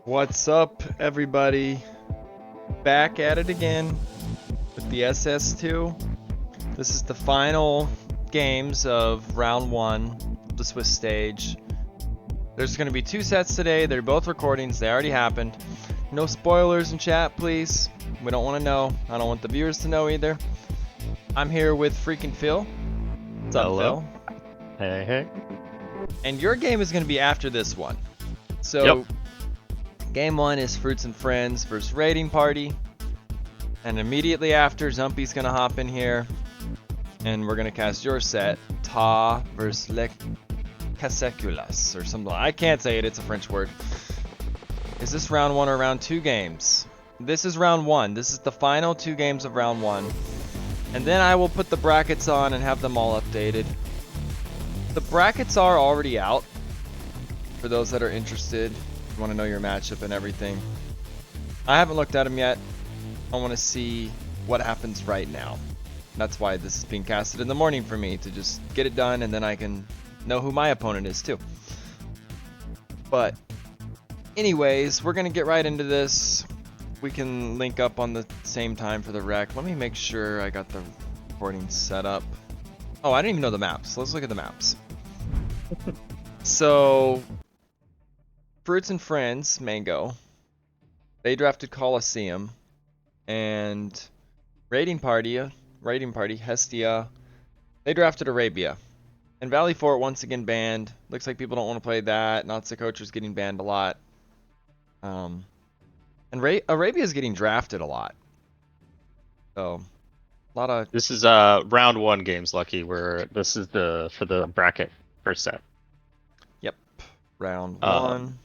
What's up, everybody? Back at it again with the SS2. This is the final games of round one, the Swiss stage. There's going to be two sets today. They're both recordings. They already happened. No spoilers in chat, please. We don't want to know. I don't want the viewers to know either. I'm here with freaking Phil. What's up, Hello. Phil? Hey, hey. And your game is going to be after this one. So, Yep. game one is Fruits and Friends versus Raiding Party. And immediately after, Zumpy's gonna hop in here. And we're gonna cast your set. Ta versus Le Caseculas or something. I can't say it, it's a French word. Is this round one or round two games? This is round one. This is the final two games of round one. And then I will put the brackets on and have them all updated. The brackets are already out. For those that are interested, you want to know your matchup and everything. I haven't looked at them yet. I want to see what happens right now. That's why this is being casted in the morning for me, to just get it done and then I can know who my opponent is too. But anyways, we're going to get right into this. We can link up on the same time for the rec. Let me make sure I got the recording set up. Oh, I didn't even know the maps. Let's look at the maps. So, Fruits and Friends, Mango. They drafted Colosseum. And Raiding Party, Hestia, they drafted Arabia. And Valley Fort once again banned. Looks like people don't want to play that. Natsukocher's getting banned a lot. And Arabia's getting drafted a lot. So, a lot of... This is round one games, Lucky, where this is for the bracket first set. Yep. Round one.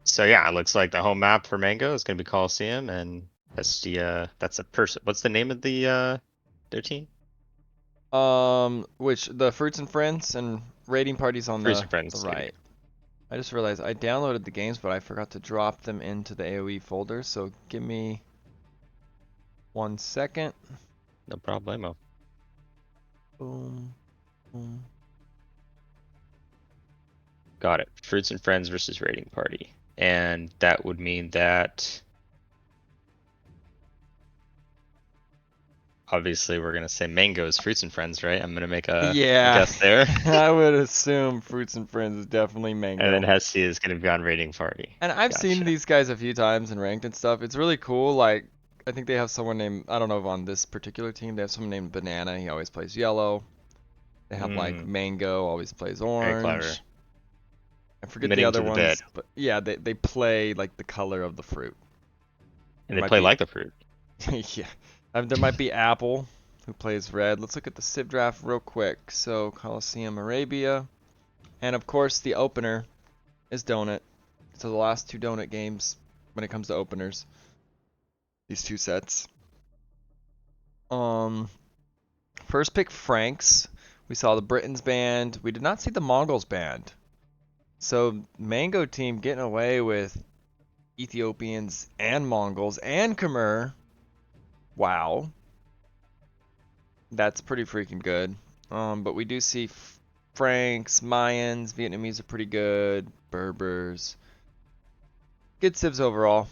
So yeah, it looks like the home map for Mango is gonna be Coliseum, and Hestia, that's a person. What's the name of their team? Which the Fruits and Friends and Raiding Party's on Fruits the and Friends. right. I just realized I downloaded the games, but I forgot to drop them into the AoE folder. So give me 1 second. No problemo. Boom, boom. Got it. Fruits and Friends versus Raiding Party, and that would mean that obviously we're gonna say Mango's Fruits and Friends, right? I'm gonna make a guess there. I would assume Fruits and Friends is definitely Mango. And then Hestia is gonna be on Raiding Party. And I've seen these guys a few times in ranked and stuff. It's really cool. Like, I think they have someone named, I don't know if on this particular team, they have someone named Banana. He always plays yellow. They have like Mango, always plays orange. Very clever. I forget the other ones, but yeah, they play like the color of the fruit. And they play like the fruit. Yeah. There might be Apple, who plays red. Let's look at the Civ draft real quick. So, Coliseum Arabia. And of course, the opener is Donut. So the last two Donut games when it comes to openers. These two sets. First pick Franks. We saw the Britons banned. We did not see the Mongols banned. So Mango team getting away with Ethiopians and Mongols and Khmer. Wow. That's pretty freaking good. But we do see Franks, Mayans, Vietnamese are pretty good. Berbers. Good civs overall.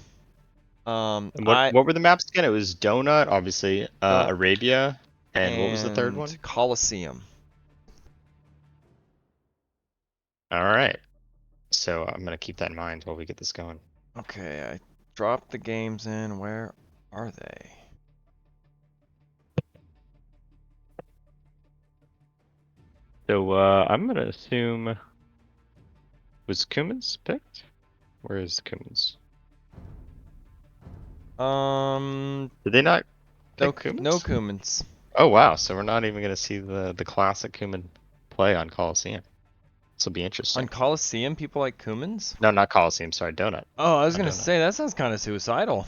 And what were the maps again? It was Donut, obviously, Arabia, and what was the third one? Colosseum. All right. So I'm gonna keep that in mind while we get this going. Okay, I dropped the games in. Where are they? So I'm gonna assume, was Cummins picked? Where is Cummins? Did they not pick Cummins? No Cummins. Oh wow, so we're not even gonna see the classic Cumin play on Coliseum. This will be interesting. On Coliseum, people like Cummins? No, not Coliseum, sorry, Donut. Oh, I was gonna say, that sounds kind of suicidal.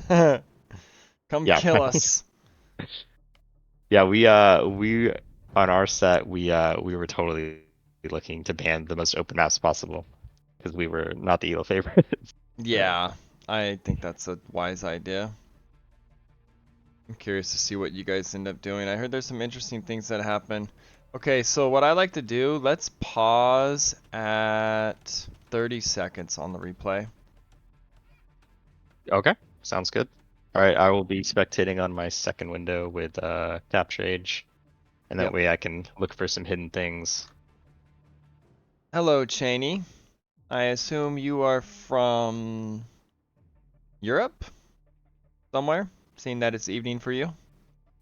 Come kill us. Yeah, we on our set we were totally looking to ban the most open maps possible because we were not the Elo favorites. Yeah, I think that's a wise idea. I'm curious to see what you guys end up doing. I heard there's some interesting things that happen. Okay, so what I like to do, let's pause at 30 seconds on the replay. Okay, sounds good. All right, I will be spectating on my second window with Capture Age, and that Yep. way I can look for some hidden things. Hello, Cheney. I assume you are from Europe somewhere, seeing that it's evening for you.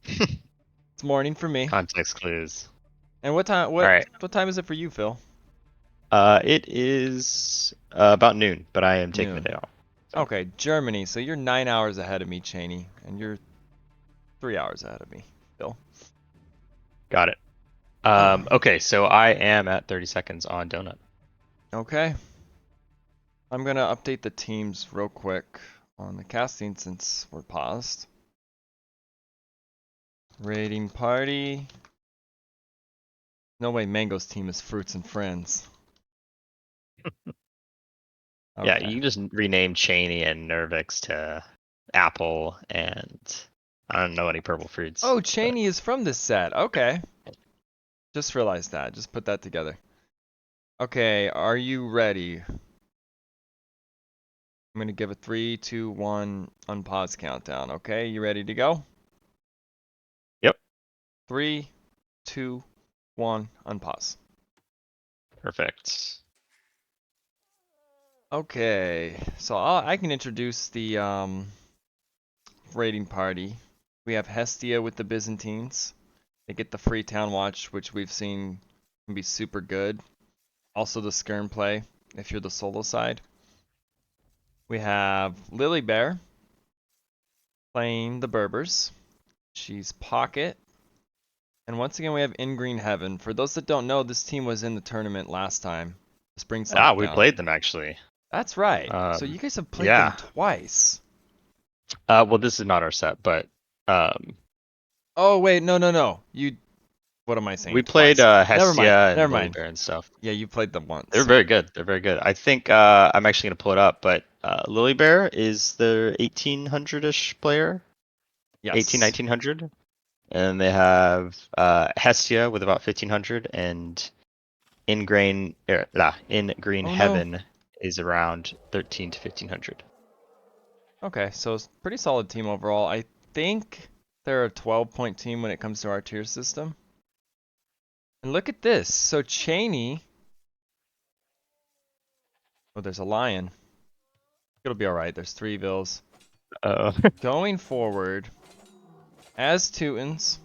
It's morning for me. Context clues. And what time All what right. what time is it for you, Phil? It is about noon, but I am taking the Noon. day off. So Okay, Germany. So you're 9 hours ahead of me, Cheney, and you're 3 hours ahead of me, Phil. got it. Okay, so I am at 30 seconds on Donut. Okay. I'm gonna update the teams real quick on the casting since we're paused. Raiding party. No way Mango's team is Fruits and Friends. Yeah, Okay. you can just rename Cheney and Nervix to Apple, and I don't know any purple fruits, Oh, but Cheney is from this set. Okay. Just realized that. Just put that together. Okay, are you ready? I'm gonna give a 3, 2, 1 unpause countdown. Okay, you ready to go? yep, 3, 2, 1 unpause. perfect. Okay, so I can introduce the raiding party. We have Hestia with the Byzantines. They get the free town watch, which we've seen can be super good. Also the skirm play if you're the solo side. We have Lily Bear playing the Berbers. She's Pocket. And once again, we have In Green Heaven. For those that don't know, this team was in the tournament last time, the Spring Ah, we Slapdown. played them actually. That's right. So Um, you guys have played them yeah. twice. Well, this is not our set, but um, Oh wait, no, no, no. What am I saying? we played Twice. Never mind. Hestia Never and Lily mind. Bear and stuff. Yeah, you played them They're once. very good. They're very good. I think I'm actually gonna pull it up, but Lily Bear is the 1800-ish player, 18 Yes. 1900, and they have Hestia with about 1500, and in Green Oh no. Heaven is around 13 to 1500. Okay, so it's a pretty solid team overall. I think they're a 12-point team when it comes to our tier system. And look at this. So Cheney. Oh, there's a lion. It'll be alright. There's 3 vills. Uh, Going forward, as Teutons,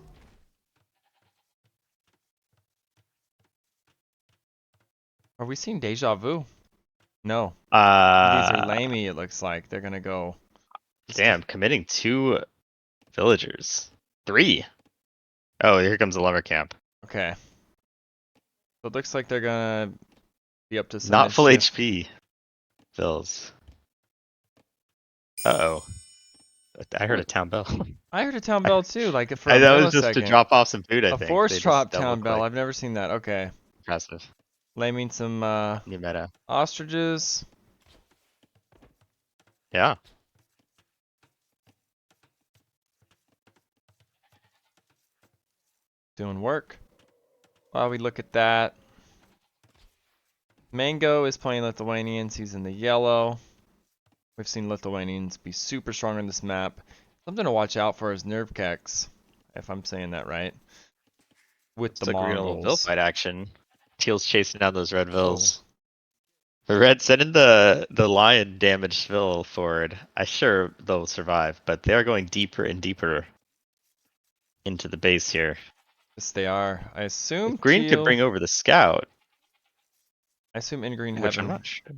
are we seeing deja vu? No. These are uh, lamey, it looks like. They're gonna go. Just damn, committing 2 villagers, 3. Oh, here comes the lumber camp. okay. So it looks like they're gonna be up to some Not full mischief. HP, Bills. Uh-oh. I heard a What? town bell. I heard a town bell too, like for a That was just to millisecond. drop off some food, I A think. force They just drop double town bell. click. I've never seen that. Okay. Impressive. Laming some New meta. ostriches. Yeah. Doing work. While we look at that, Mango is playing Lithuanians. He's in the yellow. We've seen Lithuanians be super strong on this map. Something to watch out for is Nervkex, if I'm saying that right, with the Looks like we're getting a little Vil Mongols. fight action. Teal's chasing down those red Oh, Vils. The red sending the lion damaged Vil forward. I sure they'll survive, but they are going deeper and deeper into the base here. yes they are. If green could bring over the scout, I assume in Green which I'm Heaven not sure.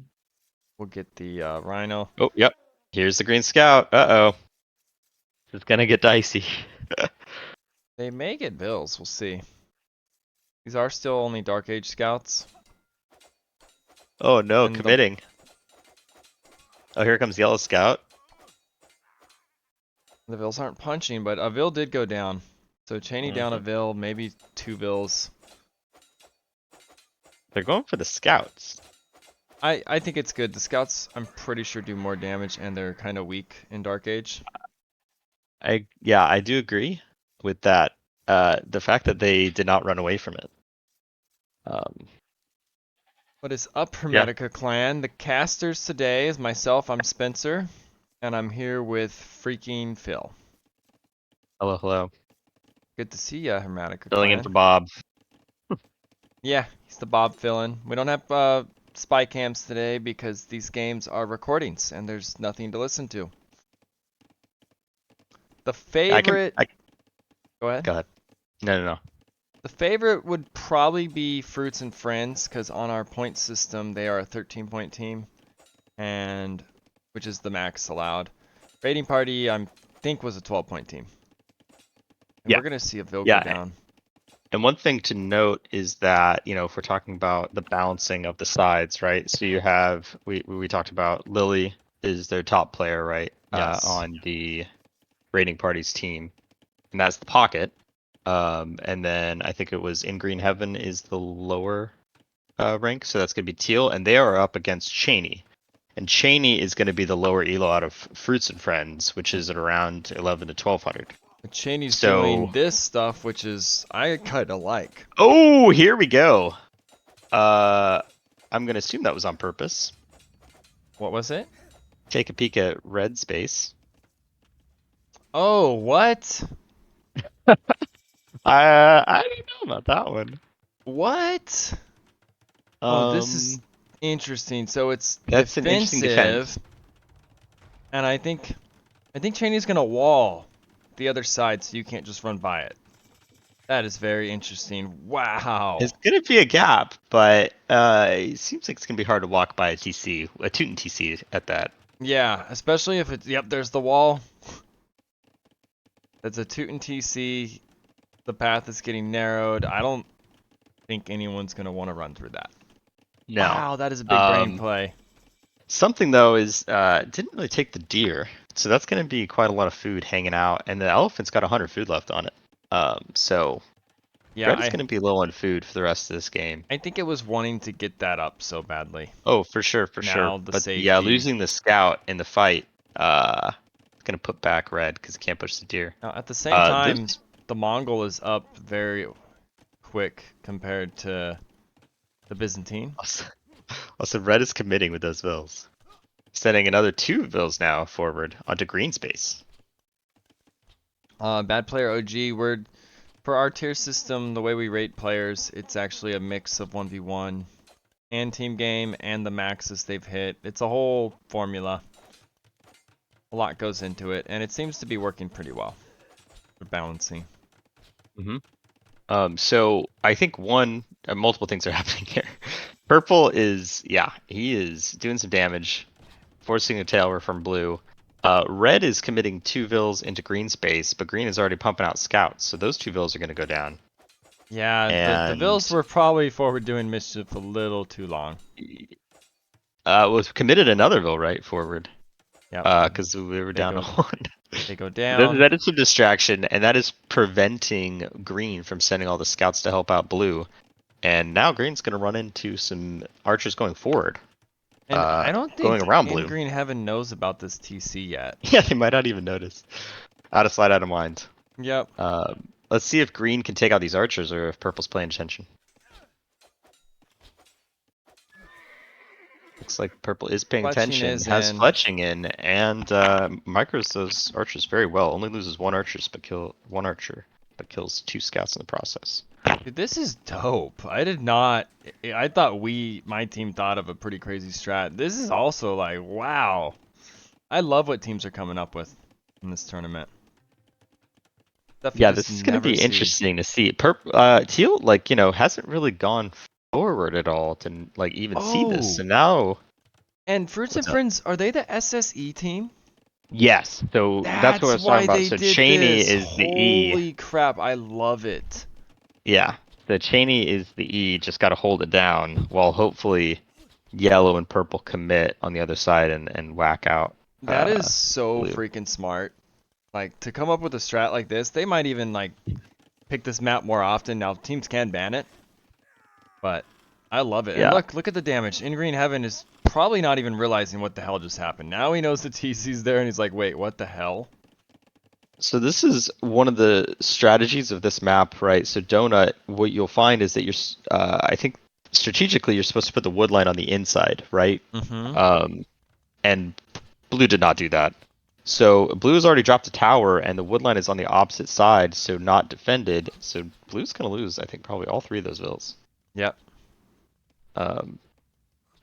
will get the Rhino. Oh, yep. Here's the green scout. Uh-oh. It's gonna get dicey. They may get Bills. We'll see. These are still only Dark Age scouts, Oh no, and the committing. Oh, here comes yellow scout. the Vills aren't punching, but a Vill did go down. So Cheney down a Hmm. Vill, maybe 2 Vills. They're going for the scouts. I think it's good. The scouts, I'm pretty sure, do more damage, and they're kind of weak in Dark Age. I do agree with that. The fact that they did not run away from it. Um, What is up, yeah. Hermetica Clan? The casters today is myself, I'm Spencer. And I'm here with freaking Phil. Hello, hello. Good to see ya, Hermatica Filling in for Clan. Bob. Yeah, he's the Bob fill-in. We don't have spy cams today because these games are recordings and there's nothing to listen to. The I can. favorite, I go ahead. go ahead. No, no, no. The favorite would probably be Fruits and Friends because on our point system they are a 13-point team, and which is the max allowed. Raiding Party I think was a 12-point team, and Yeah, we're gonna see a Vil go yeah. down. And one thing to note is that if we're talking about the balancing of the sides, right? So you have we talked about Lily is their top player, right? Yes. On the raiding party's team, and that's the pocket. And then I think it was in Green Heaven is the lower rank, so that's gonna be Teal, and they are up against Cheney. And Cheney is going to be the lower elo out of Fruits and Friends, which is at around 11 to 1200. Cheney's doing So, this stuff, which is I kind of like. oh, here we go. I'm going to assume that was on purpose. What was it? Take a peek at red space. Oh, what? I don't know about that one. What? Oh, this is Um, interesting. So it's that's an interesting defensive, defense. and I think Cheney's gonna wall the other side, so you can't just run by it. That is very interesting. It's Wow. going to be a gap, but it seems like it's going to be hard to walk by a TC, a Teuton TC at that. Yeah, especially if it's, yep, there's the wall. That's a Teuton TC. The path is getting narrowed. I don't think anyone's gonna want to run through that. No. Wow, that is a big brain Um, play. Something though is didn't really take the deer, so that's going to be quite a lot of food hanging out, and the elephant's got 100 food left on it. So Yeah, Red is I going to be low on food for the rest of this game. I think it was wanting to get that up so badly. Oh, for sure, for sure. Now the But yeah, safety. losing the scout in the fight, going to put back Red because he can't push the deer. Now at the same time, This the Mongol is up very quick compared to the Byzantine. also, also Red is committing with those vills, sending another 2 vills now forward onto green space. Bad player OG. We're for our tier system, the way we rate players, it's actually a mix of 1v1 and team game and the maxes they've hit. It's a whole formula. A lot goes into it, and it seems to be working pretty well for balancing. Mm-hmm. So I think multiple things are happening here. Purple is, yeah, he is doing some damage, forcing a tailor from blue. Red is committing 2 vills into green space, but green is already pumping out scouts, so those 2 vills are going to go down. Yeah, the Bills And were probably forward doing mischief a little too long. was committed another vill right forward, Yep, because we were they down go a 1. they go That, down. that is some distraction, and that is preventing green from sending all the scouts to help out blue. And now green's going to run into some archers going forward, And I don't going think around In blue. Green Heaven knows about this TC yet. Yeah, they might not even notice. Out of sight, out of mind. Yep. Let's see if green can take out these archers or if purple's playing attention. Looks like purple is paying Fletching attention, is has in. fletching in, and micros those archers very well. Only loses one archer, but kills 2 scouts in the process. Dude, this is dope. I did not. I thought my team thought of a pretty crazy strat. This is also like, wow. I love what teams are coming up with in this tournament. Stuff you Yeah, just this is going to never be see. interesting to see. Teal, hasn't really gone forward at all to even see this, Oh, and now and Fruits and what's up? Friends, are they the SSE team? Yes, so that's what I That's was talking why about. they So did Cheney this. is the E. Holy crap, I love it. Yeah, the Cheney is the E. Just got to hold it down while hopefully yellow and purple commit on the other side and whack out That is so blue. freaking smart. Like, to come up with a strat like this, they might even, like, pick this map more often. Now, teams can ban it, but I love it. And Yeah. look at the damage. In Green Heaven is probably not even realizing what the hell just happened. Now he knows the TC's there, and he's like, wait, what the hell? So this is one of the strategies of this map, right? So Donut, what you'll find is that I think strategically you're supposed to put the wood line on the inside, right? Mm-hmm. And blue did not do that. So blue has already dropped a tower, and the wood line is on the opposite side, so not defended. So blue's gonna lose, I think, probably all three of those villas. Yep. Um,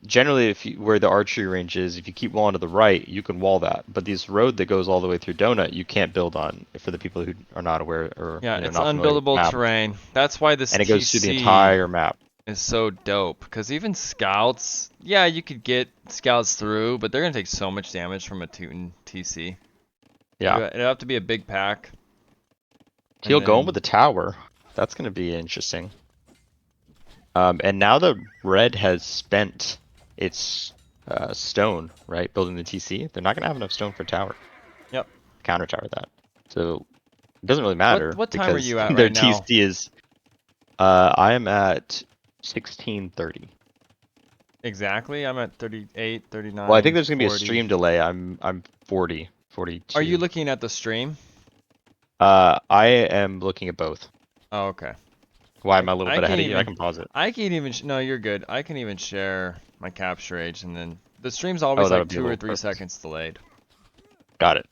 Generally, if you, where the archery range is, if you keep walling to the right, you can wall that. But this road that goes all the way through Donut, you can't build on. For the people who are not aware or Yeah, it's not familiar with the unbuildable map, terrain. That's why this and it goes through the TC entire map. is so dope. Because even scouts, yeah, you could get scouts through, but they're gonna take so much damage from a Teuton TC. Yeah, It'd have to be a big pack. Teal And going with then, the tower. That's gonna be interesting. And now the red has spent its stone, right, building the TC. They're not gonna have enough stone for tower. yep. Counter tower that. So it doesn't really What matter what time are because you at their right now? TC is. I am at 16:30. Exactly. I'm at 38, Well, I think 39, there's gonna be a 40. stream delay. I'm 40, Are you 42. looking at the stream? I am looking at both. Oh, okay. Why am I a little I bit can ahead of you? I even, can pause it. no, you're good. I can even share my capture age, and then the stream's Oh, always that like would be a 2 or 3 little perfect. seconds delayed. Got it.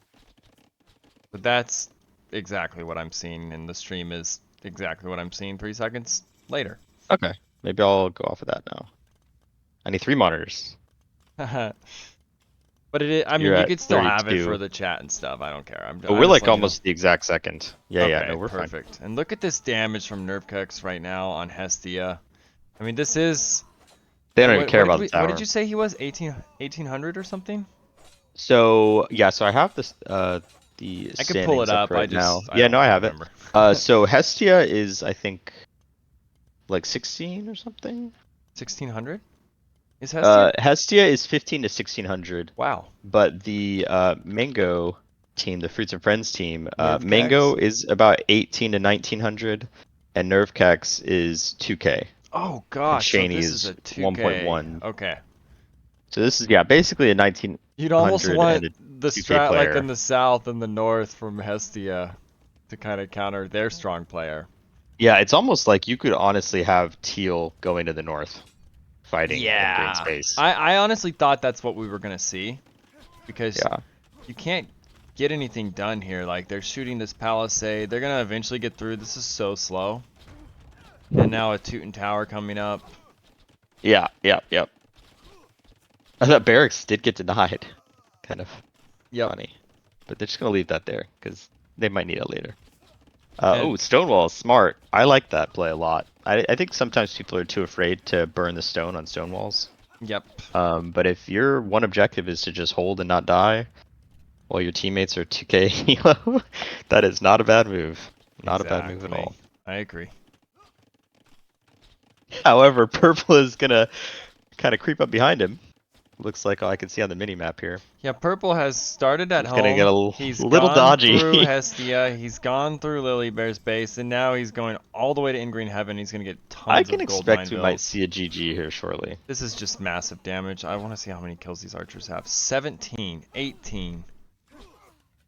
But that's exactly what I'm seeing, and the stream is exactly what I'm seeing 3 seconds later. Okay. Maybe I'll go off of that now. I need 3 monitors. But I mean, You're you at could still have it for 32. the chat and stuff. I don't care. But I'm we're just like letting you know. almost the exact second. Yeah, yeah, Okay, no, we're fine. perfect. And look at this damage from Nerfkex right now on Hestia. I mean, this is They don't even what care what did about the we what did tower. you say he was? 1800 or something? So yeah, so I have this the I could pull it standings up up. right now. I Yeah, no, I don't have it. remember. So Hestia is I think like 16 or something. 1600? Is Hestia? Hestia is 15 to 1600, Wow. but the Mango team, the Fruits and Friends team, Nerfkex? Mango is about 18 to 1900, and Nerfkex is 2K, Oh and gosh, so Shaney this is is a 2K. 1.1. Okay. So this is yeah, basically a You'd almost 1900 and want a the 2K strat like in player. the south and the north from Hestia to kind of counter their strong player. Yeah, it's almost like you could honestly have Teal going to the north, fighting in green Yeah. space. I honestly thought that's what we were gonna see because Yeah. you can't get anything done here. Like they're shooting this palisade. They're gonna eventually get through. This is so slow. And now a Teuton Tower coming up. Yeah, yeah, yep. I thought barracks did get denied. Kind of Yep. funny. But they're just gonna leave that there, because they might need it later. And Oh, Stonewall is smart. I like that play a lot. I think sometimes people are too afraid to burn the stone on stone walls. yep. But if your one objective is to just hold and not die, while your teammates are 2k elo, that is not a bad move. Not a bad move at Exactly. all. I agree. However, purple is gonna kind of creep up behind him. Looks like I can see on the mini map here. Yeah, Purple has started at He's gonna get home. a He's little gone through dodgy. Hestia. He's gone through Lily Bear's base, and now he's going all the way to In Green Heaven. He's gonna get I tons can of gold mine expect we might bills. see a GG here shortly. This is just massive damage. I want to see how many kills these archers have. 17, 18.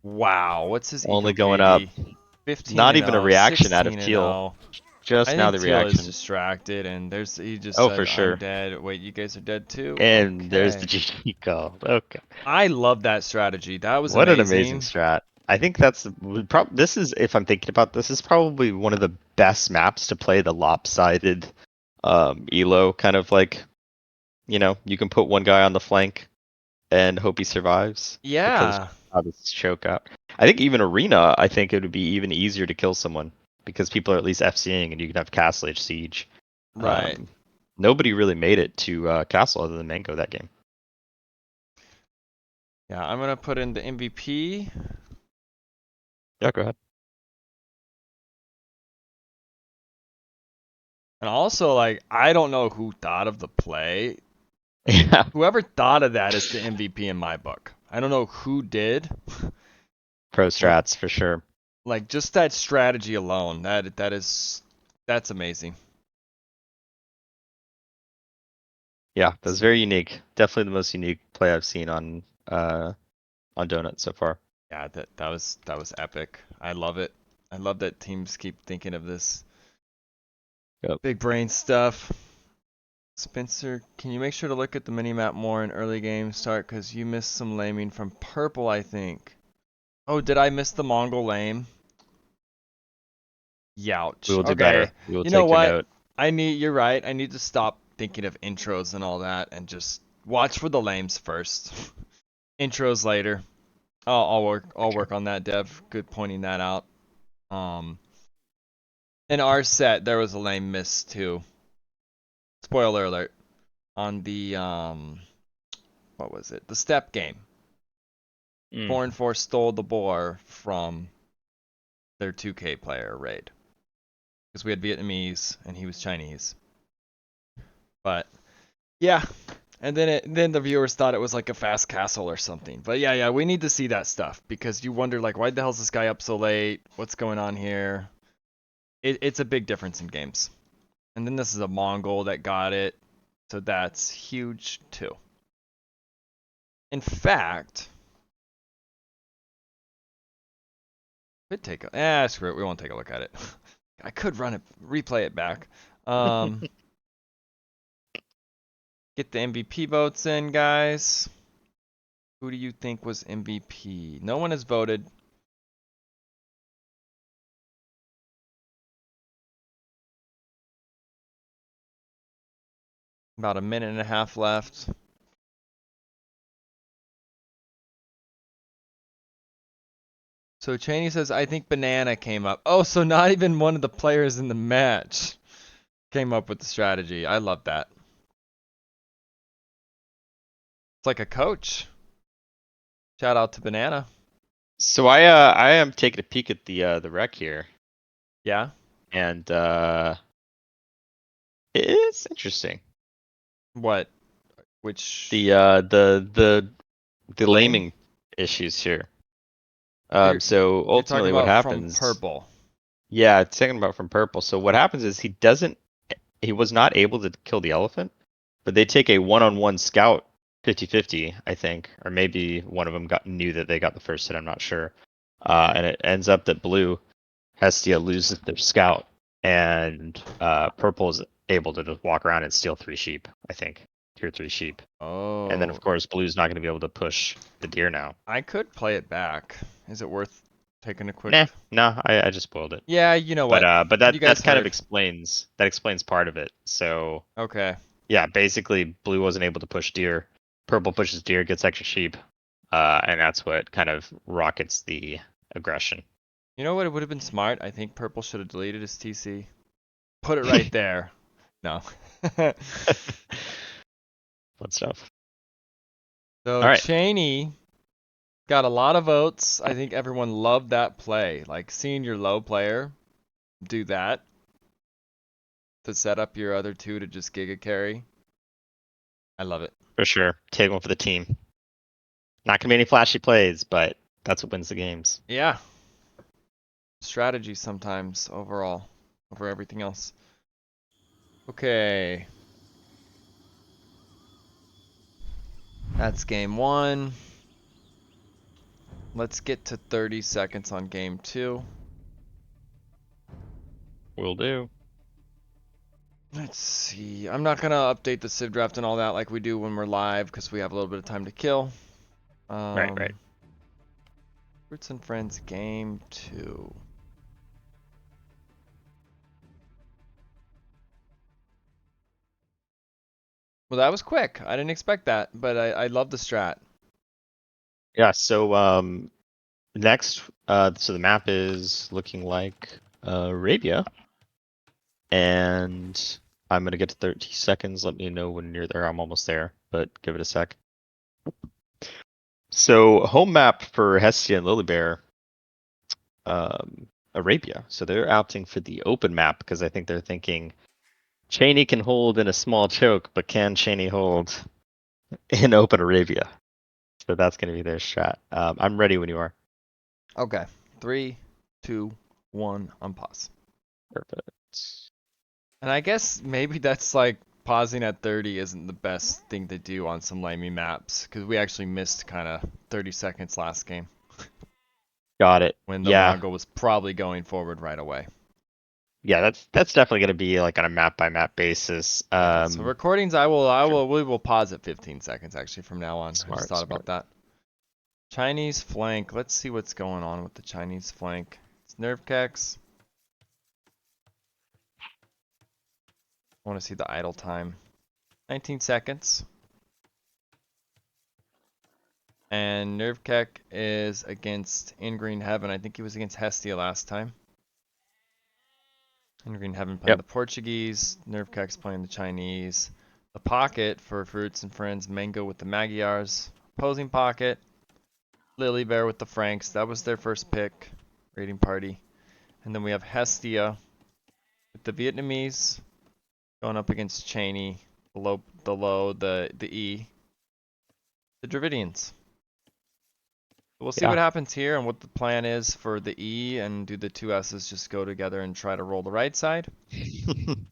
Wow, what's his eco Only going up. KD? 15 Not and even a 0, reaction out of 16 and Teal. 0. I Just now think the Teal is reaction. distracted, and he just Oh, said, for "I'm sure. dead." Wait, you guys are dead too? And there's the Okay. GG call. Okay. I love that strategy. That was What an amazing amazing. strat. I think that's this is, if I'm thinking about this, is probably one of the best maps to play the lopsided elo kind of like, you can put one guy on the flank and hope he survives because Yeah, how this choke out. I think even arena, I think it would be even easier to kill someone because people are at least FCing and you can have Castle Age Siege. right. Um, Nobody really made it to Castle other than Mango that game. Yeah, I'm gonna put in the MVP. Yeah, go ahead. And also, like, I don't know who thought of the play. Yeah, Whoever thought of that is the MVP in my book. I don't know who did. pro Like, strats for sure. just that strategy alone. That's amazing. Yeah, that's very unique. Definitely the most unique play I've seen on Donut so far. Yeah, that was epic. I love it. I love that teams keep thinking of this Yep. big brain stuff. Spencer, can you make sure to look at the minimap more in early game start? Because you missed some laming from Purple, I think. Oh, did I miss the Mongol lame? We Youch. will do Okay. better. We will You know take a what? note. You're right. I need to stop thinking of intros and all that and just watch for the lames first. Intros later. I'll Okay. work on that, Dev. Good pointing that out. In our set there was a lame miss too. Spoiler alert. On the what was it? The step game. Mm. 4 and 4 stole the boar from their 2K player raid. Because we had Vietnamese and he was Chinese. But yeah. And then the viewers thought it was like a fast castle or something. But yeah, we need to see that stuff because you wonder like why the hell's this guy up so late? What's going on here? It's a big difference in games. And then this is a Mongol that got it. So that's huge too. In fact, could take a screw it, we won't take a look at it. I could run it replay it back. Um Get the MVP votes in, guys. Who do you think was MVP? No one has voted. About a minute and a half left. So Cheney says, I think Banana came up. Oh, so not even one of the players in the match came up with the strategy. I love that. It's like a coach. Shout out to Banana. So I am taking a peek at the rec here, Yeah? and it's interesting. What? Which The lane? laming issues here. You're So you're talking ultimately, what about from happens? purple. Yeah, it's talking about from purple. So what happens is he was not able to kill the elephant, but they take a one-on-one scout 50-50, I think, or maybe one of them knew that they got the first hit. I'm not sure. And it ends up that blue Hestia loses their scout, and purple is able to just walk around and steal 3 sheep. I think 2 or 3 sheep, and then of Oh, course blue's not going to be able to push the deer now. I could play it back. Is it worth taking a quick? Nah, no, I just spoiled it. Yeah, you know But what? but You that guys kind of heard. explains part of it. So Okay. yeah, basically blue wasn't able to push deer. Purple pushes deer, gets extra sheep, and that's what kind of rockets the aggression. You know what? It would have been smart. I think purple should have deleted his TC. Put it right there. No. Fun stuff. So All right. Cheney got a lot of votes. I think everyone loved that play. Like seeing your low player do that to set up your other two to just giga carry. I love it. For sure. Take one for the team. Not gonna be any flashy plays, but that's what wins the games. Yeah. Strategy sometimes overall over everything else. Okay. That's game one. Let's get to 30 seconds on game two. Will do. Let's see. I'm not gonna update the Civ draft and all that like we do when we're live because we have a little bit of time to kill. Right. Fruits and Friends game two. Well, that was quick. I didn't expect that, but I love the strat. Yeah, so next so the map is looking like Arabia. And I'm gonna get to 30 seconds. Let me know when you're there. I'm almost there, but give it a sec. So home map for Hestia and Lily Arabia. So they're opting for the open map because I think they're thinking Cheney can hold in a small choke, but can Cheney hold in open Arabia? So that's gonna be their strat. I'm ready when you are. Okay. 3, 2, 1, on pause. Perfect. And I guess maybe that's like pausing at 30 isn't the best thing to do on some lamey maps because we actually missed kind of 30 seconds last game Got it. when the Yeah. Mongol was probably going forward right away. Yeah, that's definitely gonna be like on a map by map basis. Yeah, so recordings we will pause at 15 seconds actually from now on. I just Smart, thought about smart. that. Chinese flank. Let's see what's going on with the Chinese flank. It's nerve kecks. I want to see the idle time. 19 seconds. And Nervkek is against In Green Heaven. I think he was against Hestia last time. In Green Heaven playing Yep. the Portuguese. Nervkek's playing the Chinese. The pocket for Fruits and Friends. Mango with the Magyars. Opposing pocket. Lily Bear with the Franks. That was their first pick. Raiding party. And then we have Hestia with the Vietnamese going up against Cheney. The E. The Dravidians. We'll see what Yeah. happens here and what the plan is for the E, and do the two S's just go together and try to roll the right side?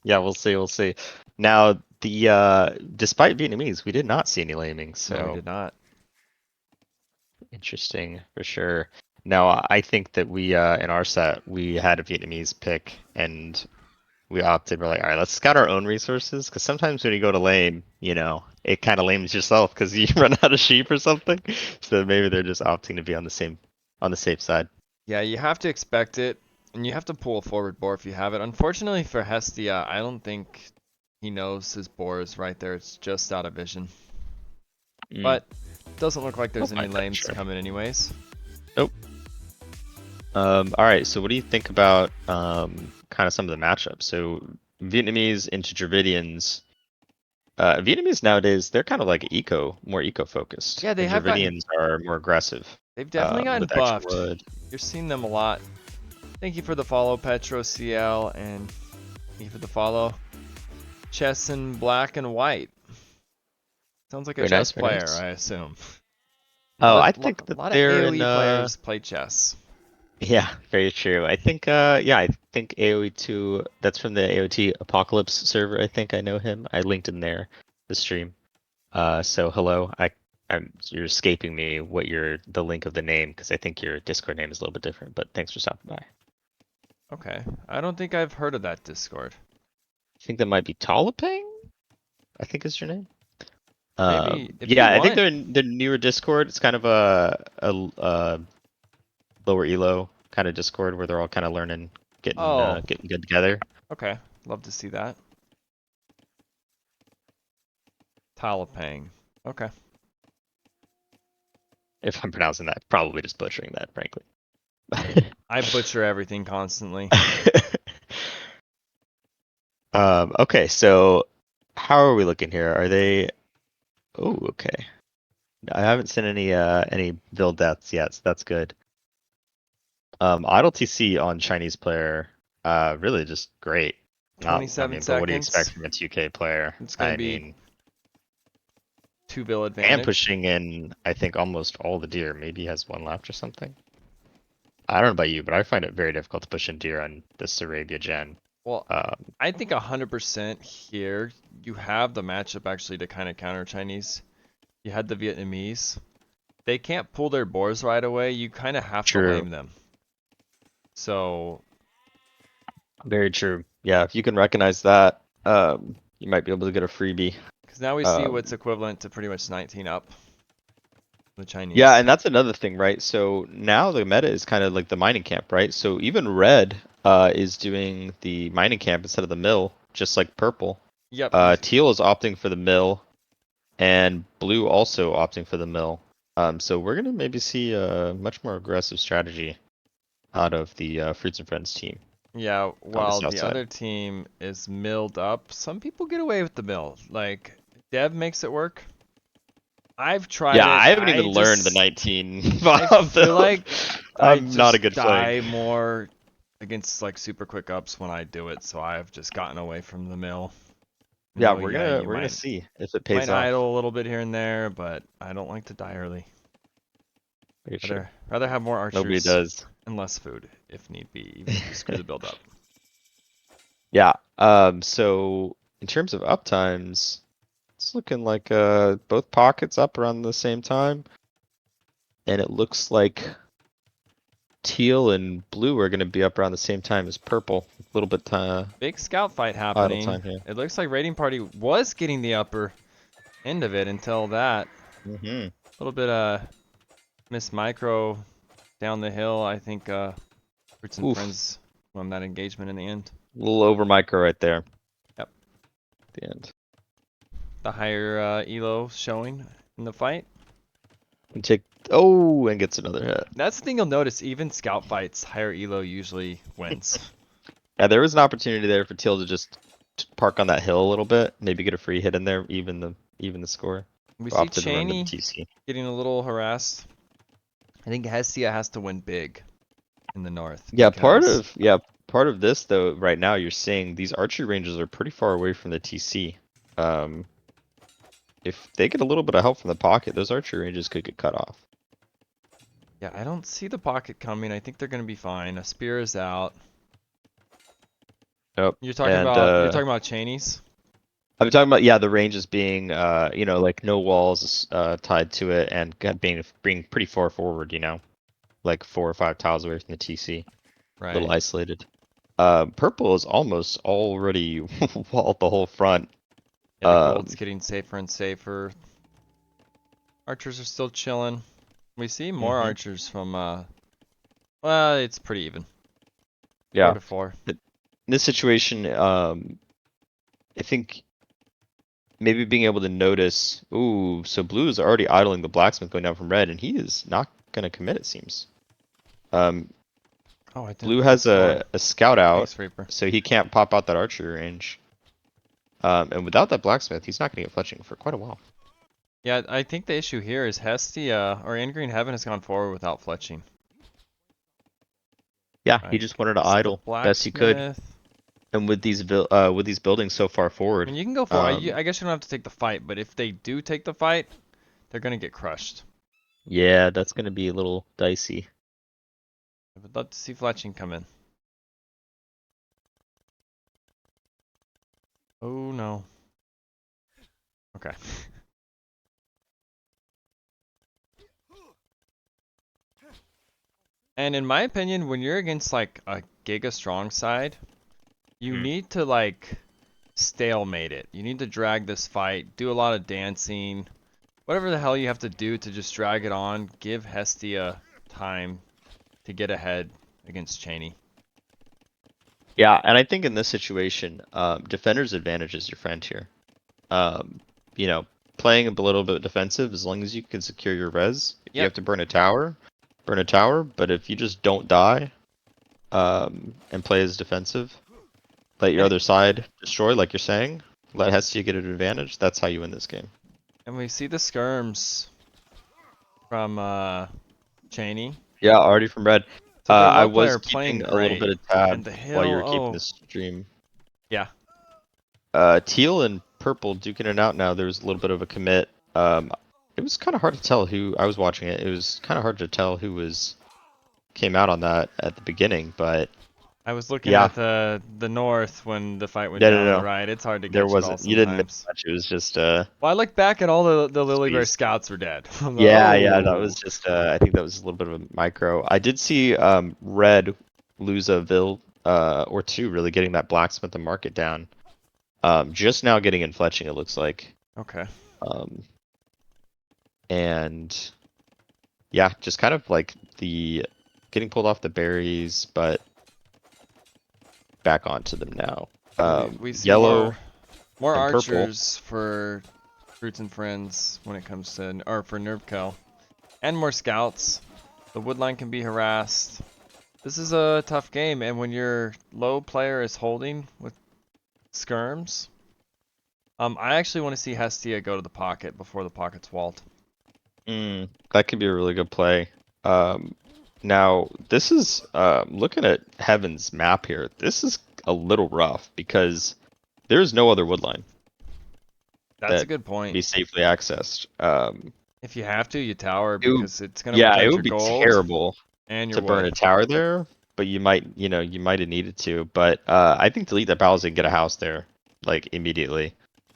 Yeah, we'll see. We'll see. Now, despite Vietnamese, we did not see any laming, No, we so did not. interesting for sure. Now, I think that we in our set we had a Vietnamese pick, and we opted. We're like, all right, let's scout our own resources, because sometimes when you go to lame, it kind of lames yourself because you run out of sheep or something. So maybe they're just opting to be on the safe side. Yeah, you have to expect it, and you have to pull a forward boar if you have it. Unfortunately for Hestia, I don't think he knows his boar is right there. It's just out of vision. Mm. But doesn't look like We'll there's any find that, lames sure. coming anyways. Nope. All right. So what do you think about kind of some of the matchups? So Vietnamese into Dravidians. Vietnamese nowadays they're kind of like more eco focused, Yeah, they and have gotten, Dravidians are more aggressive they've definitely gotten with extra buffed. wood. You're seeing them a lot. Thank you for the follow, Petro CL, and thank you for the follow. Chess in black and white. Sounds like a Very chess nice, very player, nice. I assume. Oh, I A think that lot of they're in AoE players play chess. yeah, very true. I think AoE2, that's from the AOT Apocalypse server. I think I know him. I linked in there the stream. So hello. You're escaping me the link of the name, because I think your Discord name is a little bit different, but thanks for stopping by. Okay. I don't think I've heard of that Discord. I think that might be Talapang, I think is your name. Maybe if you Yeah, I think want. they're in the newer Discord. It's kind of a lower elo kind of Discord where they're all kind of learning, Oh, getting good together. okay. Love to see that. Talapang. Okay. If I'm pronouncing that, probably just butchering that, frankly. I butcher everything constantly. Okay, so how are we looking here? Are they? Oh, okay. I haven't seen any build deaths yet, so that's good. Idle TC on Chinese player, really just great. Not, I 27 mean, but what do you expect seconds. from a 2K player? It's going to I be mean, 2 bill and advantage. pushing in, I think, almost all the deer. Maybe he has one left or something. I don't know about you, but I find it very difficult to push in deer on this Arabia gen. Well, Um, I think 100% here, you have the matchup actually to kind of counter Chinese. You had the Vietnamese. They can't pull their boars right away. You kind of have to True. lame them. So, Very true. Yeah, if you can recognize that, you might be able to get a freebie. because now we see what's Um, equivalent to pretty much 19 up. The yeah, Chinese. and that's another thing, right? So now the meta is kind of like the mining camp, right? So even red is doing the mining camp instead of the mill, just like purple. Yep. Teal is opting for the mill, and blue also opting for the mill. So we're gonna maybe see a much more aggressive strategy out of the Fruits and Friends team Yeah, on the while south the side. other team is milled up, some people get away with the mill. Like, Dev makes it work. I've tried Yeah, it. I haven't even learned the 19 I Bob feel build. like I I'm not a just good flank. die more against like super quick ups when I do it, so I've just gotten away from the mill. Yeah, Yeah, you we're gonna see if it might pays off. idle a little bit here and there, but I don't like to die early. Very true. Rather have more Nobody archers does. and less food if need be, even if you screw the build up. Yeah. So in terms of uptimes, it's looking like both pockets up around the same time, and it looks like teal and blue are gonna be up around the same time as purple. A little bit Big scout fight idle happening. time here. It looks like Raiding Party was getting the upper end of it until that. Mm-hmm. A little bit Miss Micro down the hill. I think Fruits and Oof, Friends won that engagement in the end. a little over micro right there. Yep. At the end. The higher elo showing in the fight. And take and gets another hit. That's the thing you'll notice. Even scout fights, higher elo usually wins. Yeah, there was an opportunity there for Teal to just park on that hill a little bit, maybe get a free hit in there, even the score. We see Opted to run to the Cheney TC. getting a little harassed. I think Hestia has to win big in the north Yeah, because part of this though, right now you're seeing these archery ranges are pretty far away from the TC. Um, if they get a little bit of help from the pocket, those archery ranges could get cut off. yeah, I don't see the pocket coming. I think they're gonna be fine. A spear is out. Yep. You're talking And about Cheney's. I'm talking about the ranges being like no walls tied to it and being pretty far forward, like 4 or 5 tiles away from the TC, a Right. little isolated. Purple is almost already walled the whole front. Yeah, the gold's getting safer and safer. Archers are still chilling. We see more Mhm. archers from well, it's pretty even. Yeah. 4-4. In this situation, I think maybe being able to notice, ooh, so blue is already idling the blacksmith going down from red, and he is not gonna commit, it seems. Um, Oh, I didn't Blue think I has saw a scout out, Thanks, Reaper. so he can't pop out that archery range. And without that blacksmith, he's not gonna get fletching for quite a while. Yeah, I think the issue here is Hestia or In Green Heaven has gone forward without fletching. Yeah, he Right. just wanted to So the idle best he could. blacksmith. And with these buildings so far I forward, mean, you can go for. I guess you don't have to take the fight, but if they do take the fight, they're gonna get crushed. yeah, that's gonna be a little dicey. I would love to see fletching come in. Oh no. Okay. And in my opinion, when you're against like a Giga Strong side, you Hmm. need to like stalemate it. You need to drag this fight, do a lot of dancing, whatever the hell you have to do to just drag it on. Give Hestia time to get ahead against Cheney. Yeah, and I think in this situation, defender's advantage is your friend here. Um, you know, playing a little bit defensive as long as you can secure your res. If you Yep. have to burn a tower, burn a tower. But if you just don't die, and play as defensive, let your And it, other side destroy, like you're saying. Let Hestia get an advantage. That's how you win this game. and we see the skirms from Cheney. Yeah, already from red. So their I low was player playing keeping a little bit great. of tab And the while you hill, were keeping oh this stream. yeah. Teal and purple duking it out now. There was a little bit of a commit. It was kind of hard to tell who I was watching it. It was kind of hard to tell who was came out on that at the beginning, but I was looking yeah, at the north when the fight went no, down no, on the no. right. It's hard to There catch it all wasn't. You didn't miss sometimes. much. It was just Well, I look back at all the Lily Bear squeeze. scouts were dead. I'm like, Yeah, yeah. That was oh. just. I think that was a little bit of a micro. I did see red lose a Vil or two, really getting that blacksmith and market down. Just now getting in fletching. It looks like. Okay. Um, and yeah, just kind of like the getting pulled off the berries, but back onto them now. So we see Yellow more and purple. archers for Fruits and Friends when it comes to or for Nerfco. And more scouts. The woodline can be harassed. This is a tough game, and when your low player is holding with skirms, I actually want to see Hestia go to the pocket before the pocket's walled. That could be a really good play. Um, Now this is looking at Heaven's map here. This is a little rough because there's no other woodline That's a that good can point. be safely accessed. If you have to, you tower It would, because it's gonna yeah, it protect your would be gold terrible and your to burn wood. a tower there, but you might have needed to. But I think delete that battles and get a house there, like immediately,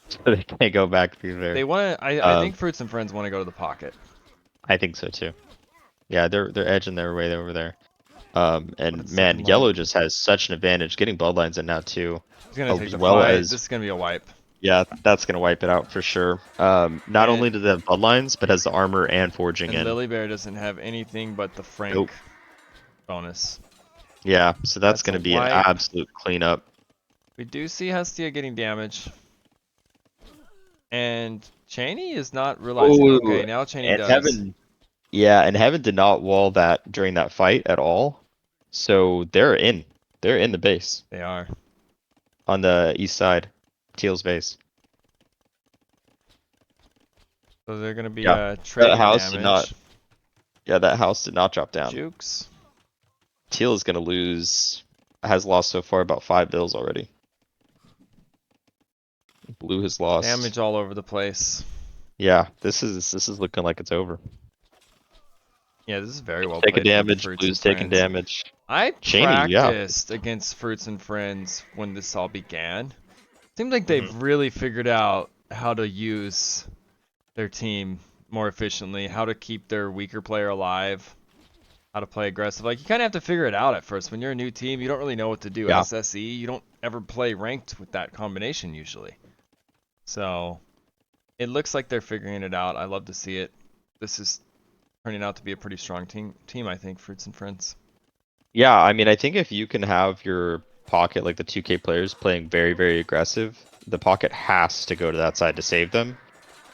so they can't go back through there. They want to. I Um, think Fruits and Friends want to go to the pocket. I think so too. Yeah, they're edging their way over there. What And it's man, looking like. yellow just has such an advantage getting bloodlines in now too, He's gonna take as the well fight. as This is gonna be a wipe. Yeah, that's gonna wipe it out for sure. Not only And do they have bloodlines, but has the armor and forging and in. Lily Bear doesn't have anything but the Nope. Frank bonus. Yeah, so that's That's a gonna be an wipe. absolute cleanup. We do see Hestia getting damage. And Cheney is not realizing. Oh, Okay, now Cheney and does. Heaven, yeah, and Heaven did not wall that during that fight at all. So they're in. They're in the base They are. on the east side, Teal's base. So they're gonna be Yeah, that trading house did not. damage. Yeah, that house did not drop down. Jukes. Teal is gonna lose. Has lost so far about 5 bills already. Blue has lost. Damage all over the place. Yeah, this is looking like it's over. Yeah, this is very well Taking played from damage. Fruits and Blue's taking Friends. damage. I Cheney, yeah. practiced against Fruits and Friends when this all began. Seems like hmm they've really figured out how to use their team more efficiently, how to keep their weaker player alive, how to play aggressive. Like, you kind of have to figure it out at first. When you're a new team, you don't really know what to do. Yeah. SSE, you don't ever play ranked with that combination usually. So, it looks like they're figuring it out. I love to see it. This is turning out to be a pretty strong team, I think, Fruits and Friends. Yeah, I mean, I think if you can have your pocket, like the 2K players playing very, very aggressive, the pocket has to go to that side to save them.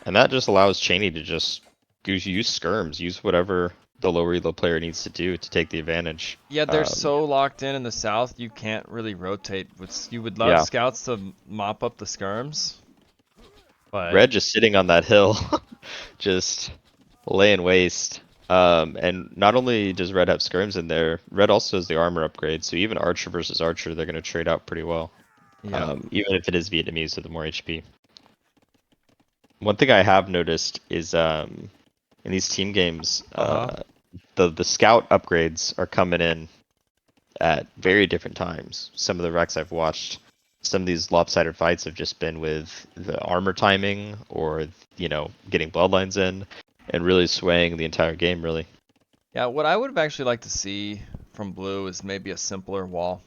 And that just allows Cheney to just use skirms, use whatever the low reload player needs to do to take the advantage. Yeah, they're so locked in the south, you can't really rotate. You would love Yeah, scouts to mop up the skirms, but Red just sitting on that hill, just laying waste. And not only does Red have skirms in there, Red also has the armor upgrade, so even Archer versus Archer, they're going to trade out pretty well. yeah. Even if it is Vietnamese with the more HP. One thing I have noticed is in these team games, Uh-huh. the scout upgrades are coming in at very different times. Some of the wrecks I've watched, some of these lopsided fights have just been with the armor timing or getting bloodlines in and really swaying the entire game. Really, Yeah, what I would have actually liked to see from Blue is maybe a simpler wall.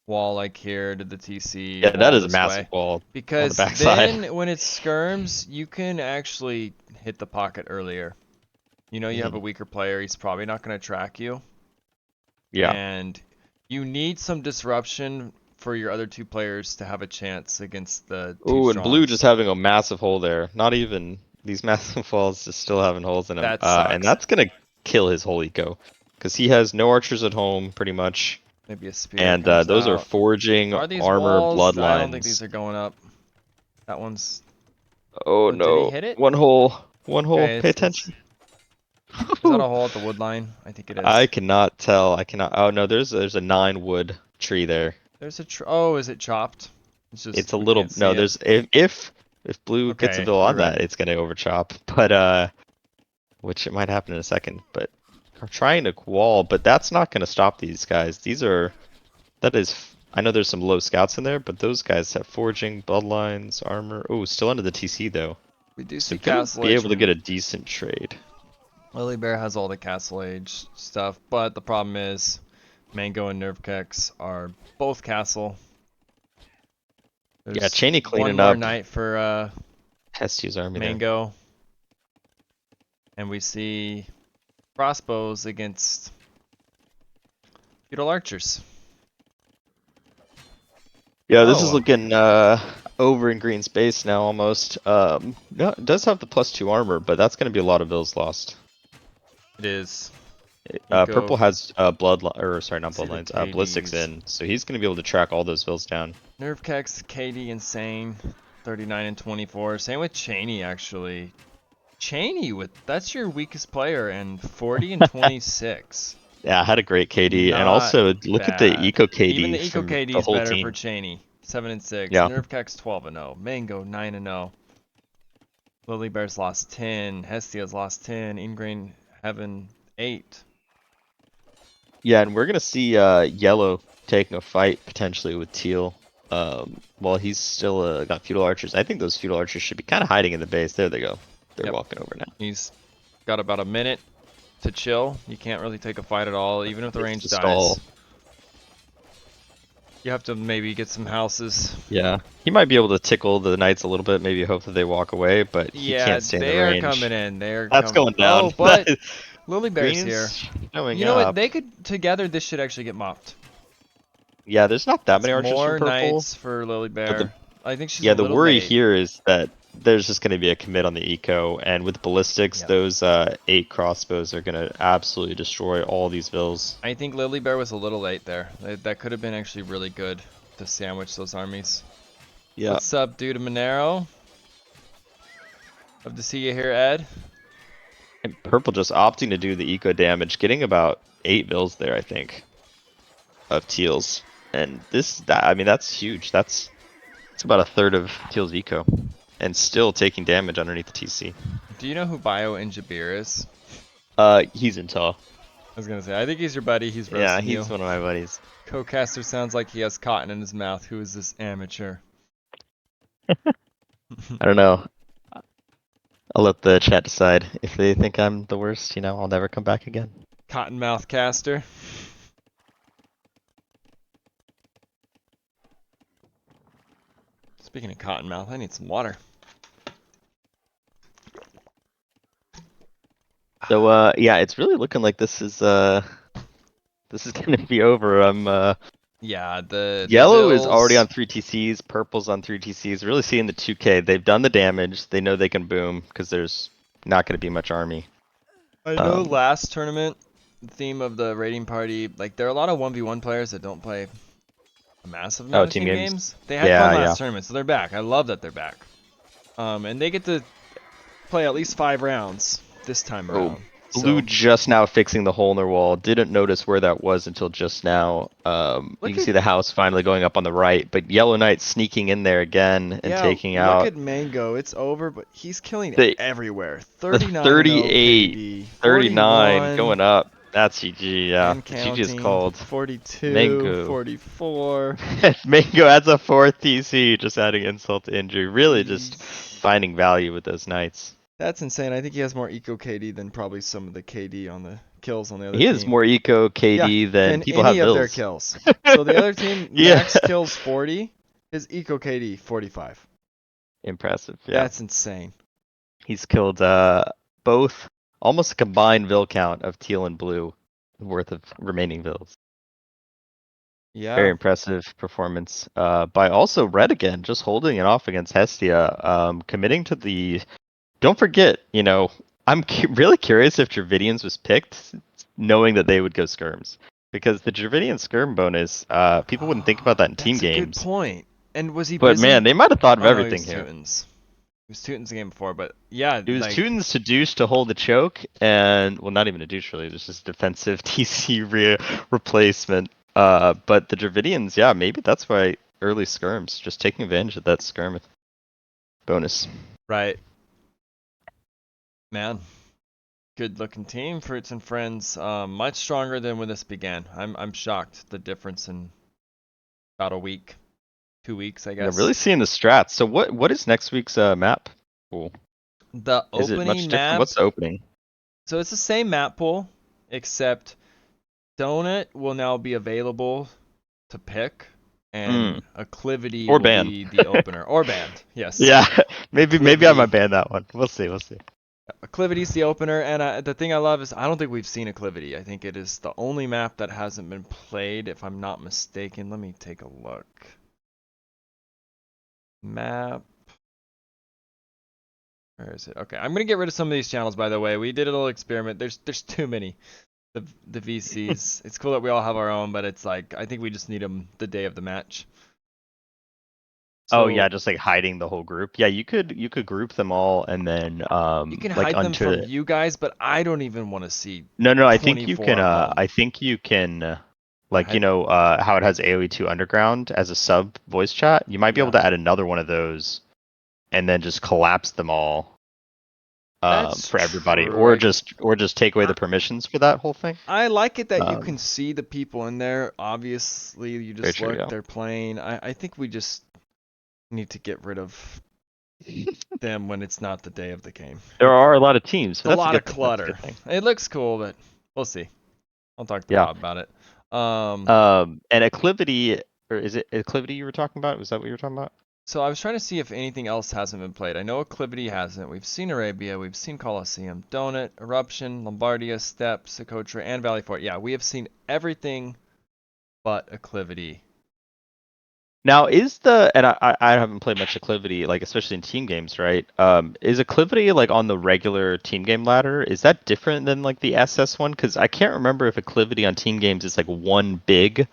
Wall like here to the TC, yeah, that wall is a this massive way. wall on the Because backside. then when it's skirms, you can actually hit the pocket earlier. You know you have a Mhm. weaker player, he's probably not going to track you. Yeah. And you need some disruption for your other two players to have a chance against the too Oh, and blue strong. just having a massive hole there. Not even these massive walls, just still having holes in them. That And sucks. that's gonna kill his whole eco, because he has no archers at home, pretty much. Maybe a spear And comes those are out. forging Are these armor walls? I don't think bloodlines. these are going up. That one's. Oh Oh, did he no, hit it? one hole, one hole. Okay, Pay it's. attention. Is that a hole at the wood line? I think it I is. cannot tell. I cannot. Oh no, there's a 9 wood tree there. There's a. Oh, is it chopped? It's just It's a we little can't see no. it. There's if blue gets a Okay, bill you're on right. that, it's gonna overchop. But which it might happen in a second. But I'm trying to wall, but that's not gonna stop these guys. That is. I know there's some low scouts in there, but those guys have forging, bloodlines, armor. Oh, still under the TC though. We do So see gonna Castle be Age able to from get a decent trade. Lily Bear has all the Castle Age stuff, but the problem is Mango and Nerfkex are both Castle. Yeah, There's Cheney one cleaning more up night for Hestio's army there. Mango, and we see crossbows against feudal archers. Yeah, this is Oh, looking over in green space now almost. No, it does have the +2 armor, but that's going to be a lot of bills lost. it is. Eco. Purple has or sorry, not See the bloodlines, ballistics KDs. in, so he's going to be able to track all those bills down. Nerfkex, KD, Insane, 39 and 24. Same with Cheney actually. Cheney with that's your weakest player and 40 and 26. Yeah, I had a great KD, and Not also look at the bad. eco Even KD the Eco from KD the is whole better for team. Cheney. 7 and 6. Yeah, Nerfkex 12 and 0. Mango 9 and 0. Lily Bear's lost 10. Hestia's lost 10. Ingrain Heaven 8. yeah, and we're going to see yellow taking a fight potentially with teal. While he's still got feudal archers. I think those feudal archers should be kind of hiding in the base. There they go. They're Yep. walking over now. He's got about a minute to chill. You can't really take a fight at all, even if the It's range the dies. stall. You have to maybe get some houses. Yeah, he might be able to tickle the knights a little bit, maybe hope that they walk away, but he Yeah, can't stay in the they are coming range. in. They are That's coming. going Oh, down. but Lily Bear's Green here. is showing You know what? up. They could together. This should actually get mopped. Yeah, there's not that It's many archers from more purple, knights for Lily but Bear. I think she's a yeah, the little worry late. here is that there's just going to be a commit on the eco, and with ballistics, Yep. those 8 crossbows are going to absolutely destroy all these vills. I think Lily Bear was a little late there. That could have been actually really good to sandwich those armies. Yeah, What's up, dude? Monero? Love to see you here, Ed. and purple just opting to do the eco damage, getting about 8 vills there, I think, of teals. And I mean, that's huge. That's about a third of teal's eco, and still taking damage underneath the TC. Do you know who Bio and Jabir is? He's in tall. I was gonna say, I think he's your buddy. He's Yeah, roasting you. he's one of my buddies. Co-caster sounds like he has cotton in his mouth. Who is this amateur? I don't know. I'll let the chat decide. If they think I'm the worst, I'll never come back again. Cottonmouth caster. Speaking of cottonmouth, I need some water. So yeah, it's really looking like this is gonna be over. Yeah, the Yellow is already Vills. on 3 TCs, purple's on 3 TCs. Really seeing the 2K. They've done the damage. They know they can boom because there's not gonna be much army. I know last tournament, the theme of the raiding party, like there are a lot of 1v1 players that don't play a massive Oh, amount of team team games. games. They had fun Yeah, last yeah. tournament, so they're back. I love that they're back. And they get to play at least 5 rounds this time Oh, around. blue So just now fixing the hole in their wall. Didn't notice where that was until just now. You look can at see the house finally going up on the right, but Yellow Knight sneaking in there again and yeah, taking look out at Mango. It's over, but he's killing the everywhere. the 39 and 0 38, KD, 39 41 going up. That's GG, yeah. and The GG is counting, called. 42, Mango. 44. Mango adds a 4th TC, just adding insult to injury. Really just Jeez. finding value with those knights. That's insane. I think he has more eco KD than probably some of the KD on the kills on the other He is team. more eco Yeah, KD than than people have any of their bills. kills. So the other team Yeah. max kills 40, his eco KD 45. Impressive, yeah. That's insane. He's killed both, almost a combined vill count of teal and blue worth of remaining vills. Very Yeah. impressive performance by also red again, just holding it off against Hestia, committing to the. Don't forget, I'm really curious if Dravidians was picked, knowing that they would go skirms, because the Dravidian skirm bonus, people wouldn't think about that in team That's a good games, point. And was he but man, busy? they might have thought of Oh no, he everything was here. Teutons. He was Teutons the game before, but yeah, It was like Tunes to douche to hold the choke, and well, not even a douche really. It was just defensive TC replacement. But the Dravidians, yeah, maybe that's why early skirms, just taking advantage of that skirm bonus. right. Man, good looking team, Fruits and Friends. Much stronger than when this began. I'm shocked the difference in about a week, 2 weeks, I Yeah, guess. really seeing the strats. So what is next week's map pool? The Is it much opening different? map. What's the opening? So it's the same map pool, except Donut will now be available to pick, Mm, and Acclivity or will ban. be the opener. Or banned, yes. Yeah, maybe I Acclivity. might ban that one. We'll see. We'll see. Acclivity's the opener, and the thing I love is I don't think we've seen Acclivity. I think it is the only map that hasn't been played, if I'm not mistaken. Let me take a look. Map. Where is it? Okay, I'm gonna get rid of some of these channels. By the way, we did a little experiment. There's too many. The VCs. It's cool that we all have our own, but it's like I think we just need them the day of the match. Oh yeah, So just like hiding the whole group. Yeah, you could group them all and then you can like hide them under from you guys, but I don't even want to see No, I think you 24 can. of them. I think you can. What, Like how it has AoE2 Underground as a sub voice chat. You might be able yeah, to add another one of those, and then just collapse them all that's for everybody, true. or just take away I the permissions for that whole thing. I like it that you can Um, see the people in there. Obviously, you Very just true. look, Yeah. they're playing. I think we just need to get rid of them when it's not the day of the game. There are a lot of teams, It's but a that's a lot of good thing. That's a clutter. good thing. It looks cool, but we'll see. I'll talk to Yeah. Bob about it. And Acclivity, or is it Acclivity you were talking about? Was that what you were talking about? So I was trying to see if anything else hasn't been played. I know Acclivity hasn't. We've seen Arabia, we've seen Colosseum, Donut, Eruption, Lombardia, Steppe, Socotra, and Valley Fort. Yeah, we have seen everything but Acclivity. Now, and I haven't played much Acclivity, like especially in team games, right? Is Acclivity like on the regular team game ladder? Is that different than like the SS one? Because I can't remember if Acclivity on team games is like one big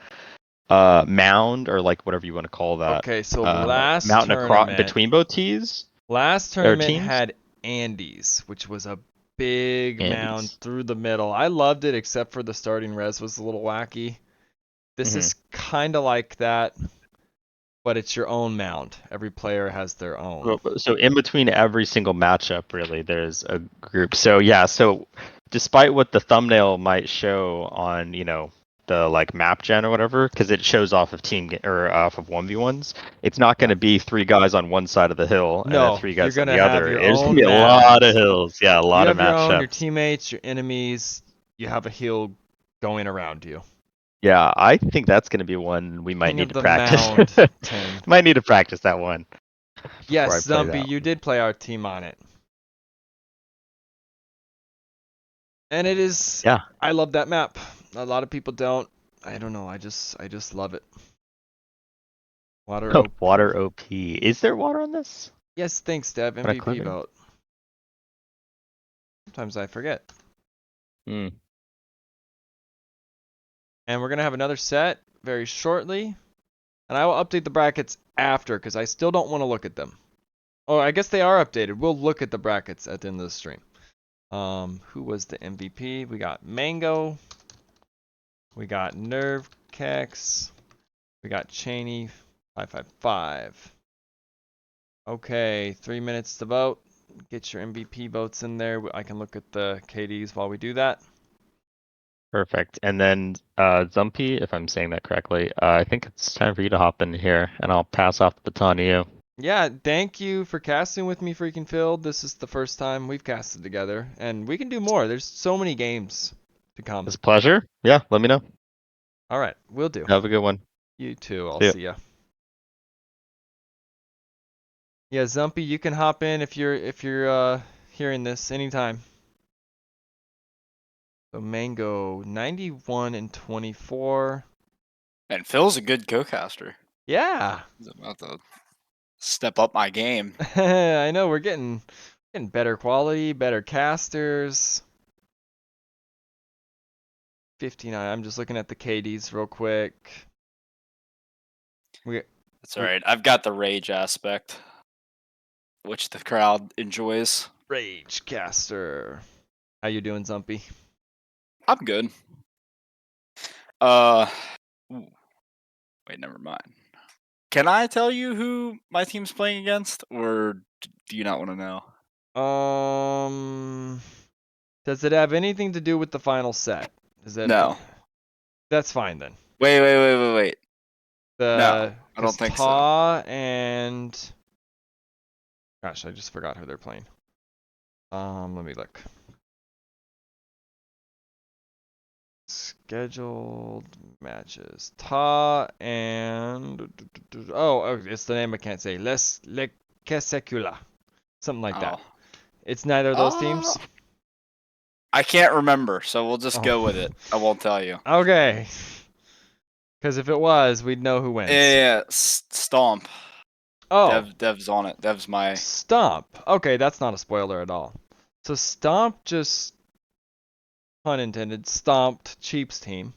mound or like whatever you want to call that. Okay, so Mountain across between both tees last or tournament teams. had Andes, which was a big mound Andes. through the middle. I loved it except for the starting res was a little wacky. This Hmm. is kind of like that, but it's your own mound. Every player has their own. So in between every single matchup, really, there's a group. So yeah, so despite what the thumbnail might show on, the like map gen or whatever, because it shows off of or off of 1v1s, it's not going Yeah. to be three guys on one side of the hill and then No, three you're guys on gonna the have other. your There's going to own be a lot mound. of hills. Yeah, a You lot of have your own, your matchups. teammates, your enemies. You have a hill going around you. Yeah, I think that's going to be one we might King need of to the practice. Mound 10. Might need to practice that one before I Yes, play Zumpy, that you one. did play our team on it. And it is, Yeah. I love that map. A lot of people don't. I don't know. I just love it. Water OP. Water OP. Is there water on this? Yes, thanks, Dev. On MVP Acclivity? vote. Sometimes I forget. Hmm. And we're gonna have another set very shortly. And I will update the brackets after because I still don't want to look at them. Oh, I guess they are updated. We'll look at the brackets at the end of the stream. Who was the MVP? We got Mango. We got Nerve Kex. We got Cheney 555. Okay, 3 minutes to vote. Get your MVP votes in there. I can look at the KDs while we do that. Perfect. And then Zumpy, if I'm saying that correctly, I think it's time for you to hop in here, and I'll pass off the baton to you. Yeah, thank you for casting with me, Freaking Phil. This is the first time we've casted together, and we can do more. There's so many games to come. It's a pleasure. Yeah, let me know. All right, we'll do. Have a good one. You too. I'll See ya. see ya. Yeah, Zumpy, you can hop in if you're hearing this anytime. So Mango 91 and 24. And Phil's a good co-caster. Yeah. He's about to step up my game. I know we're getting better quality, better casters. 59. I'm just looking at the KDs real quick. That's all right. I've got the rage aspect, which the crowd enjoys. Rage caster. How you doing, Zumpy? I'm good. Ooh. Wait, never mind. Can I tell you who my team's playing against, or do you not want to know? Does it have anything to do with the final set? Is that No. That's fine then. Wait. The I don't think so. Ta and gosh, I just forgot who they're playing. Let me look. Scheduled matches. Ta and oh, it's the name I can't say. Le Kesecula. Something like that. It's neither of those teams. I can't remember, so we'll just Oh. go with it. I won't tell you. Okay. Because if it was, we'd know who wins. Yeah, Stomp. Oh. Dev's on it. Dev's my Stomp. Okay, that's not a spoiler at all. So Stomp just, pun intended, stomped Cheap's team.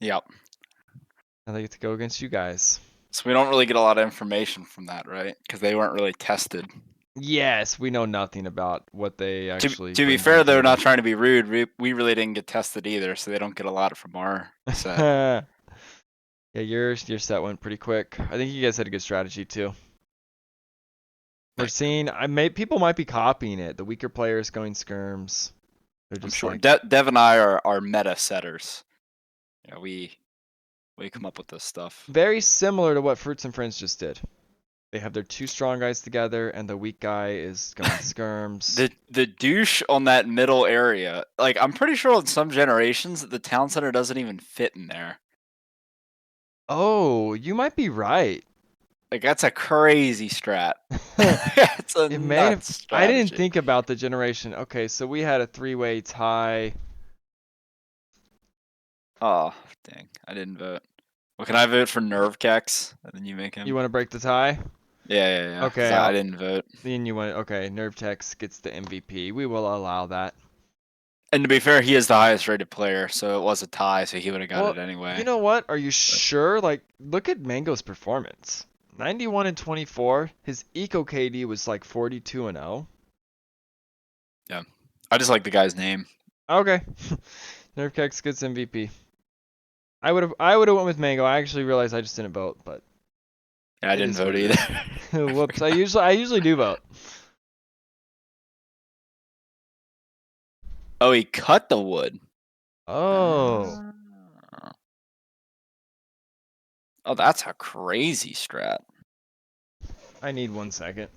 Yep. And they get to go against you guys. So we don't really get a lot of information from that, right? Because they weren't really tested. Yes, we know nothing about what they actually. To be fair, though, not trying to be rude, we really didn't get tested either, so they don't get a lot from our set. Yeah, your set went pretty quick. I think you guys had a good strategy too. We're seeing, people might be copying it. The weaker players going skirms. They're just I'm sure. like, Dev and I are meta setters. You know, we come up with this stuff. Very similar to what Fruits and Friends just did. They have their two strong guys together, and the weak guy is going skirms. The douche on that middle area, like I'm pretty sure in some generations the town center doesn't even fit in there. Oh, you might be right. Like that's a crazy strat. That's a It may have. nuts I didn't strategy. think about the generation. Okay, so we had a three-way tie. Oh, dang. I didn't vote. Well, can I vote for Nerve Kex? And then you make You him? want to break the tie? Yeah. Because Okay, I didn't vote. then you want. Okay, Nerve Tex gets the MVP. We will allow that. And to be fair, he is the highest rated player, so it was a tie, so he would have got Well, it anyway. you know what? Are you sure? Like, look at Mango's performance. 91 and 24. His eco KD was like 42 and 0. Yeah. I just like the guy's name. Okay. Nerve Kex gets MVP. I would have went with Mango. I actually realized I just didn't vote, but Yeah, I it didn't is vote what it either. is. Whoops. I usually do vote. Oh, he cut the wood. Oh. Ah. Oh, that's a crazy strat. I need 1 second.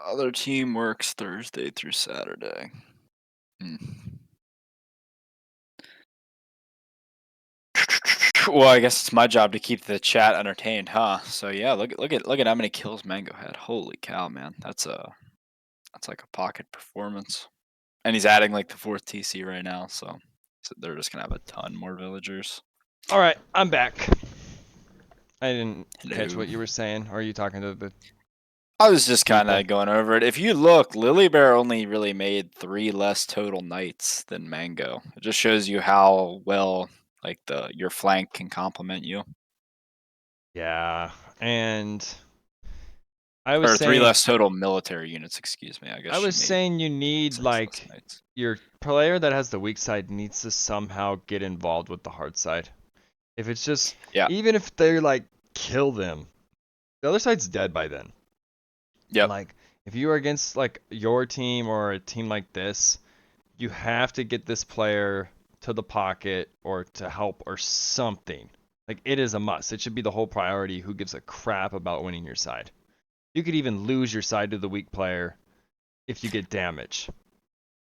Other team works Thursday through Saturday. Hmm. Well, I guess it's my job to keep the chat entertained, huh? So yeah, look at how many kills Mango had. Holy cow, man. That's like a pocket performance. And he's adding like the fourth TC right now, so they're just gonna have a ton more villagers. All right, I'm back. I didn't catch Hello. what you were saying. Or are you talking to the I was just kind people? of going over it. If you look, Lily Bear only really made 3 less total knights than Mango. It just shows you how well like your flank can complement you. Yeah, and I was Or 3 saying less total military units, excuse me. I guess I she was made saying you need 6 less like knights. your player that has the weak side needs to somehow get involved with the hard side. If it's just Yeah. even if they're like kill them, the other side's dead by then. And Yep. like if you are against like your team or a team like this, you have to get this player to the pocket or to help or something. Like it is a must. It should be the whole priority. Who gives a crap about winning your side? You could even lose your side to the weak player if you get damage.